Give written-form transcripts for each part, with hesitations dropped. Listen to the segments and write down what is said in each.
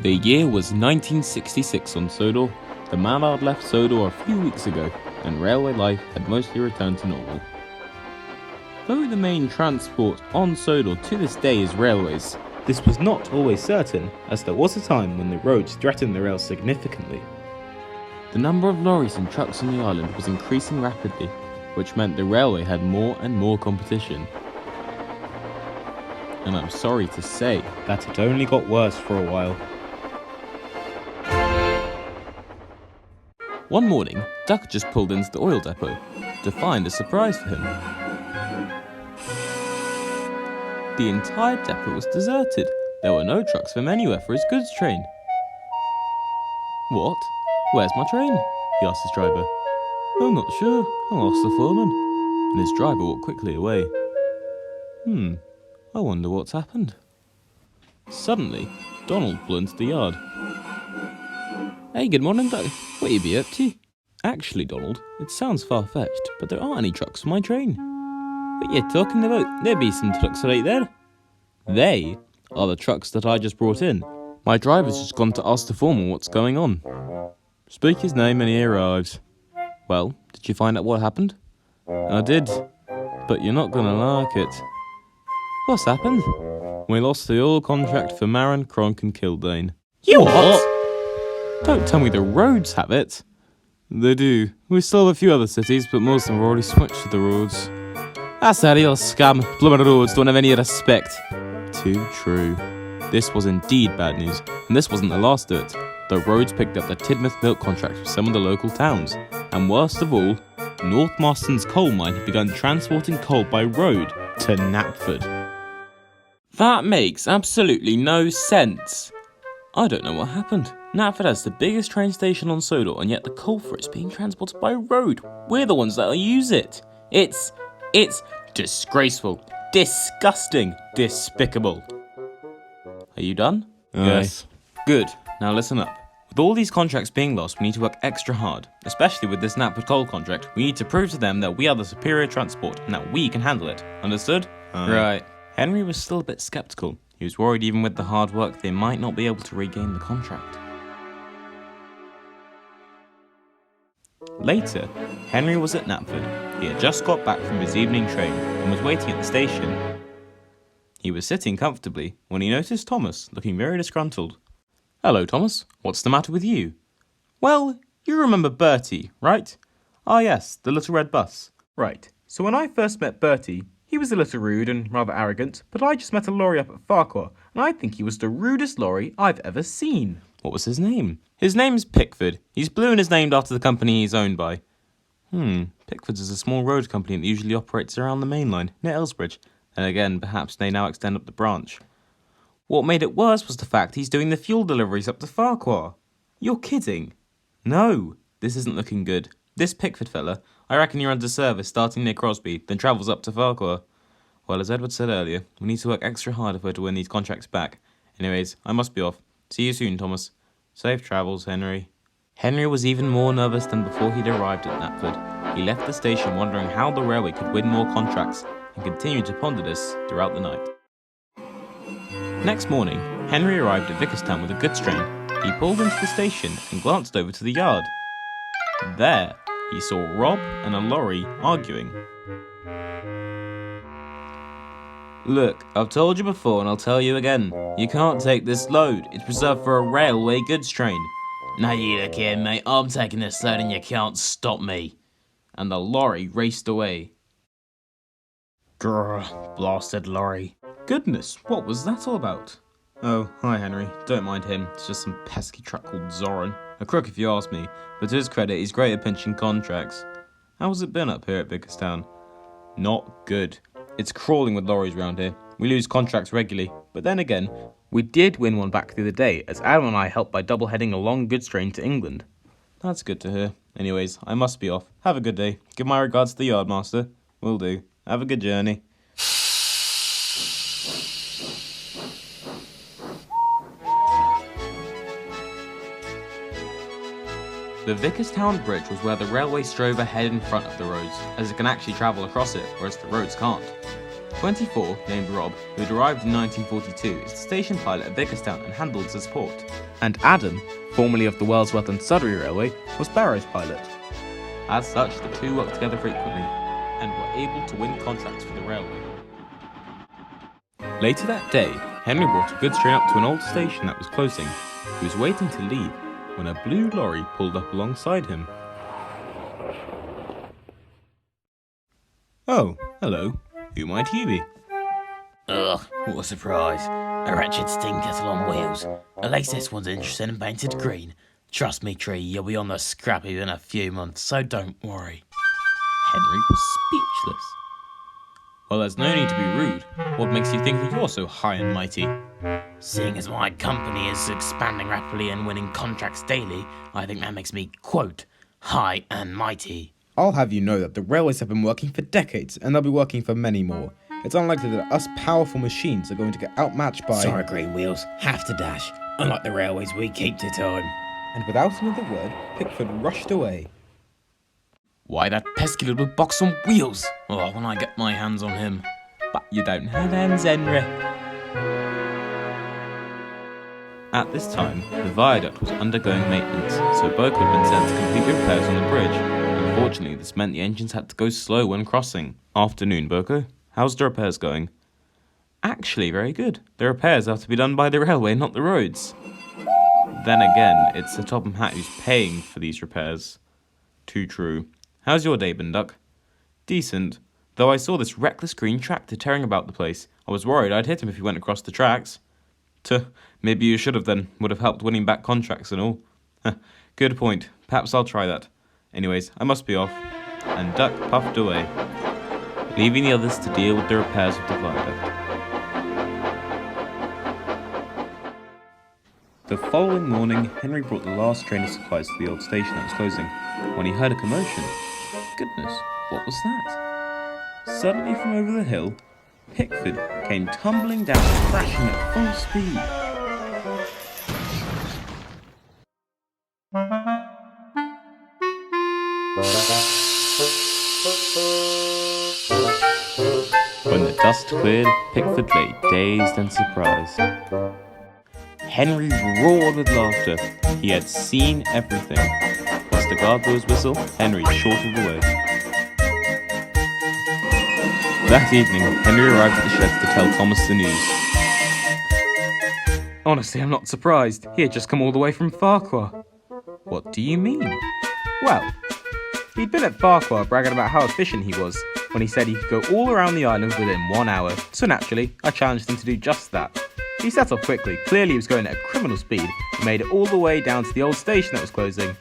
The year was 1966 on Sodor. The Mallard left Sodor a few weeks ago, and railway life had mostly returned to normal. Though the main transport on Sodor to this day is railways, this was not always certain, as there was a time when the roads threatened the rails significantly. The number of lorries and trucks on the island was increasing rapidly, which meant the railway had more and more competition. And I'm sorry to say that it only got worse for a while. One morning, Duck just pulled into the oil depot to find a surprise for him. The entire depot was deserted. There were no trucks from anywhere for his goods train. What? Where's my train? He asked his driver. I'm not sure. I'll ask the foreman. And his driver walked quickly away. I wonder what's happened. Suddenly, Donald flew into the yard. Hey, good morning, Duck. What you be up to? Actually, Donald, it sounds far-fetched, but there aren't any trucks for my train. What you talking about? There be some trucks right there. They are the trucks that I just brought in. My driver's just gone to ask the foreman what's going on. Speak his name and he arrives. Well, did you find out what happened? I did, but you're not gonna like it. What's happened? We lost the oil contract for Marin, Cronk and Kildane. You what? Don't tell me the roads have it. They do. We still have a few other cities, but most of them have already switched to the roads. That's a real scam. Bloomin' roads don't have any respect. Too true. This was indeed bad news, and this wasn't the last of it. The roads picked up the Tidmouth milk contract for some of the local towns, and worst of all, North Marston's coal mine had begun transporting coal by road to Knapford. That makes absolutely no sense. I don't know what happened. Knapford has the biggest train station on Sodor, and yet the coal for it's being transported by road. We're the ones that'll use it. It's disgraceful, disgusting, despicable. Are you done? Yes. Good. Now listen up. With all these contracts being lost, we need to work extra hard. Especially with this Knapford coal contract, we need to prove to them that we are the superior transport and that we can handle it. Understood? Right. Henry was still a bit sceptical. He was worried even with the hard work they might not be able to regain the contract. Later, Henry was at Knapford. He had just got back from his evening train and was waiting at the station. He was sitting comfortably when he noticed Thomas, looking very disgruntled. Hello, Thomas. What's the matter with you? Well, you remember Bertie, right? Ah, yes, the little red bus. Right. So when I first met Bertie, he was a little rude and rather arrogant, but I just met a lorry up at Farquhar, and I think he was the rudest lorry I've ever seen. What was his name? His name's Pickford. He's blue and is named after the company he's owned by. Pickford's is a small road company that usually operates around the main line, near Elsbridge, and again, perhaps they now extend up the branch. What made it worse was the fact he's doing the fuel deliveries up to Farquhar. You're kidding. No, this isn't looking good. This Pickford fella, I reckon he runs a service starting near Crosby, then travels up to Farquhar. Well, as Edward said earlier, we need to work extra hard if we're to win these contracts back. Anyways, I must be off. See you soon, Thomas. Safe travels, Henry. Henry was even more nervous than before he'd arrived at Knapford. He left the station wondering how the railway could win more contracts, and continued to ponder this throughout the night. Next morning, Henry arrived at Vickerstown with a goods train. He pulled into the station and glanced over to the yard. There, he saw Rob and a lorry arguing. Look, I've told you before and I'll tell you again. You can't take this load. It's reserved for a railway goods train. Now you look here, mate. I'm taking this load and you can't stop me. And the lorry raced away. Grr, blasted lorry. Goodness, what was that all about? Oh, hi Henry. Don't mind him. It's just some pesky truck called Zoran. A crook if you ask me, but to his credit, he's great at pinching contracts. How's it been up here at Vickerstown? Not good. It's crawling with lorries around here. We lose contracts regularly, but then again, we did win one back the other day, as Adam and I helped by double-heading a long goods train to England. That's good to hear. Anyways, I must be off. Have a good day. Give my regards to the yardmaster. Will do. Have a good journey. The Vickerstown Bridge was where the railway strove ahead in front of the roads, as it can actually travel across it, whereas the roads can't. 24, named Rob, who had arrived in 1942, is the station pilot at Vickerstown and handled the support. And Adam, formerly of the Wellsworth and Sudbury Railway, was Barrow's pilot. As such, the two worked together frequently and were able to win contracts for the railway. Later that day, Henry brought a goods train up to an old station that was closing. He was waiting to leave when a blue lorry pulled up alongside him. Oh, hello. Who might you be? Ugh, what a surprise. A wretched steam kettle on wheels. At least this one's interesting and painted green. Trust me, Tree, you'll be on the scrappy in a few months, so don't worry. Henry was speechless. Well, there's no need to be rude. What makes you think that you're so high and mighty? Seeing as my company is expanding rapidly and winning contracts daily, I think that makes me, quote, high and mighty. I'll have you know that the railways have been working for decades, and they'll be working for many more. It's unlikely that us powerful machines are going to get outmatched by... Sorry, Green Wheels, have to dash. Unlike the railways, we keep to time. And without another word, Pickford rushed away. Why, that pesky little box on wheels! Oh, when I get my hands on him. But you don't have hands, Henry. At this time, the viaduct was undergoing maintenance, so Boco had been sent to complete the repairs on the bridge. Unfortunately, this meant the engines had to go slow when crossing. Afternoon, Boco. How's the repairs going? Actually, very good. The repairs have to be done by the railway, not the roads. Then again, it's the Topham Hatt who's paying for these repairs. Too true. How's your day been, Duck? Decent. Though I saw this reckless green tractor tearing about the place. I was worried I'd hit him if he went across the tracks. Maybe you should have then. Would have helped winning back contracts and all. Good point. Perhaps I'll try that. Anyways, I must be off. And Duck puffed away, leaving the others to deal with the repairs of the viaduct. The following morning, Henry brought the last train of supplies to the old station that was closing, when he heard a commotion. Goodness, what was that? Suddenly from over the hill, Pickford came tumbling down, crashing at full speed. When the dust cleared, Pickford lay dazed and surprised. Henry roared with laughter. He had seen everything. Whilst the guard blew his whistle, Henry chortled away. That evening, Henry arrived at the sheds to tell Thomas the news. Honestly, I'm not surprised. He had just come all the way from Farquhar. What do you mean? Well, he'd been at Farquhar bragging about how efficient he was when he said he could go all around the island within 1 hour. So naturally, I challenged him to do just that. He set off quickly. Clearly he was going at a criminal speed and made it all the way down to the old station that was closing.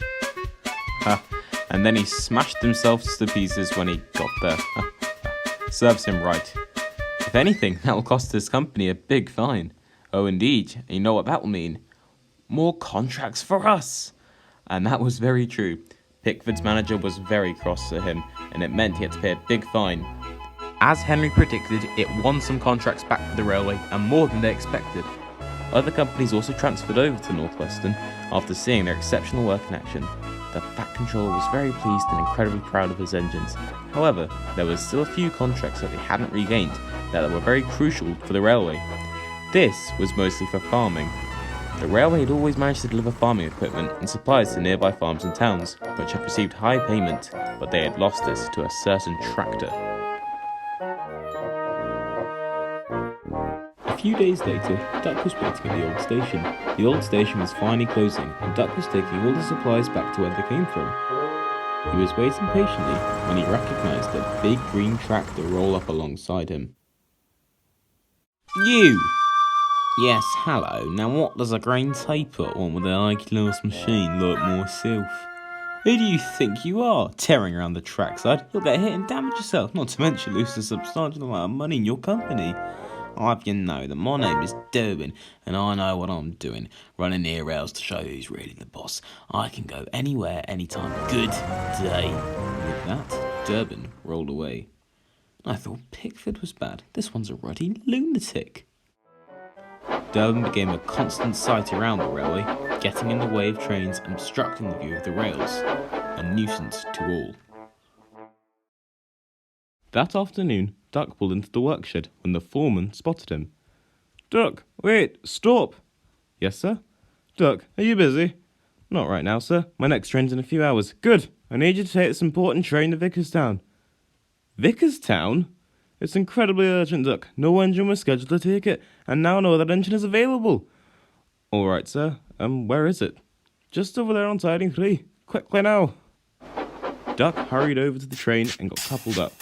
And then he smashed himself to pieces when he got there. Serves him right. If anything, that will cost his company a big fine. Oh indeed, and you know what that will mean? More contracts for us! And that was very true. Pickford's manager was very cross at him, and it meant he had to pay a big fine. As Henry predicted, it won some contracts back for the railway, and more than they expected. Other companies also transferred over to North Western after seeing their exceptional work in action. The Fat Controller was very pleased and incredibly proud of his engines. However, there were still a few contracts that they hadn't regained that were very crucial for the railway. This was mostly for farming. The railway had always managed to deliver farming equipment and supplies to nearby farms and towns, which had received high payment, but they had lost this to a certain tractor. A few days later, Duck was waiting at the old station. The old station was finally closing, and Duck was taking all the supplies back to where they came from. He was waiting patiently when he recognised a big green tractor roll up alongside him. You! Yes, hello. Now what does a green taper on with an high-class machine like myself? Who do you think you are, tearing around the trackside? You'll get hit and damage yourself, not to mention lose a substantial amount of money in your company. I'll have you know that my name is Durbin, and I know what I'm doing, running near rails to show who's really the boss. I can go anywhere, anytime. Good day. With that, Durbin rolled away. I thought Pickford was bad. This one's a ruddy lunatic. Durbin became a constant sight around the railway, getting in the way of trains and obstructing the view of the rails. A nuisance to all. That afternoon, Duck pulled into the workshed when the foreman spotted him. Duck, wait, stop! Yes, sir? Duck, are you busy? Not right now, sir. My next train's in a few hours. Good. I need you to take this important train to Vickerstown. Vickerstown? It's incredibly urgent, Duck. No engine was scheduled to take it, and now no other engine is available. All right, sir. Where is it? Just over there on siding 3. Quickly now. Duck hurried over to the train and got coupled up.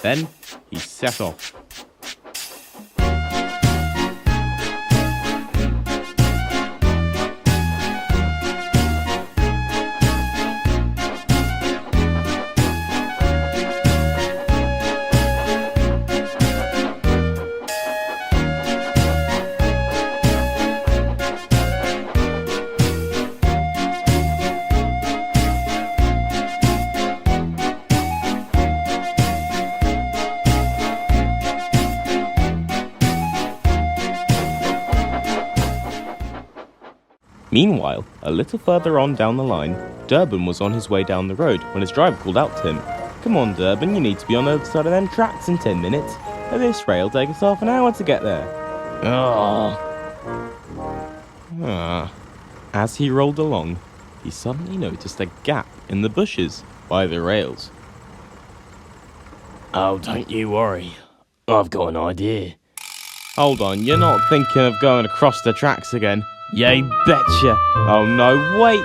Then he set off. Meanwhile, a little further on down the line, Durbin was on his way down the road when his driver called out to him. Come on, Durbin, you need to be on the other side of them tracks in 10 minutes. And this rail take us half an hour to get there. As he rolled along, he suddenly noticed a gap in the bushes by the rails. Oh, don't you worry. I've got an idea. Hold on, you're not thinking of going across the tracks again? You betcha. Oh no, wait!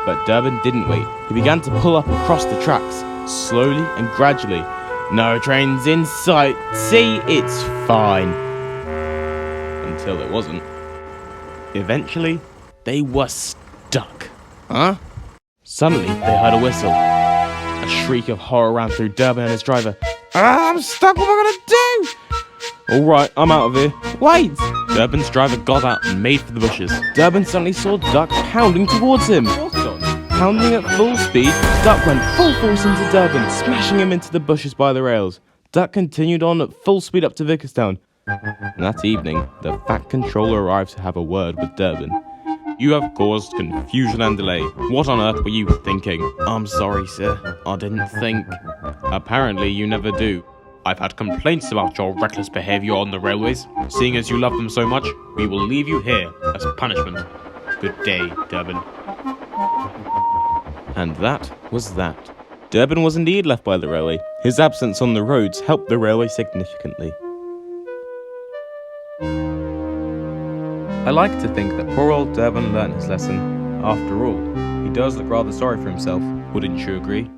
But Durbin didn't wait. He began to pull up across the tracks, slowly and gradually. No trains in sight. See, it's fine. Until it wasn't. Eventually, They were stuck. huh? Suddenly, they heard a whistle. A shriek of horror ran through Durbin and his driver. I'm stuck, what am I gonna do? Alright, I'm out of here. Wait! Durbin's driver got out and made for the bushes. Durbin suddenly saw Duck pounding towards him. Pounding at full speed, Duck went full force into Durbin, smashing him into the bushes by the rails. Duck continued on at full speed up to Vickerstown. And that evening, the Fat Controller arrived to have a word with Durbin. You have caused confusion and delay. What on earth were you thinking? I'm sorry, sir. I didn't think. Apparently, you never do. I've had complaints about your reckless behavior on the railways. Seeing as you love them so much, we will leave you here as punishment. Good day, Durbin. And that was that. Durbin was indeed left by the railway. His absence on the roads helped the railway significantly. I like to think that poor old Durbin learnt his lesson. After all, he does look rather sorry for himself, wouldn't you agree?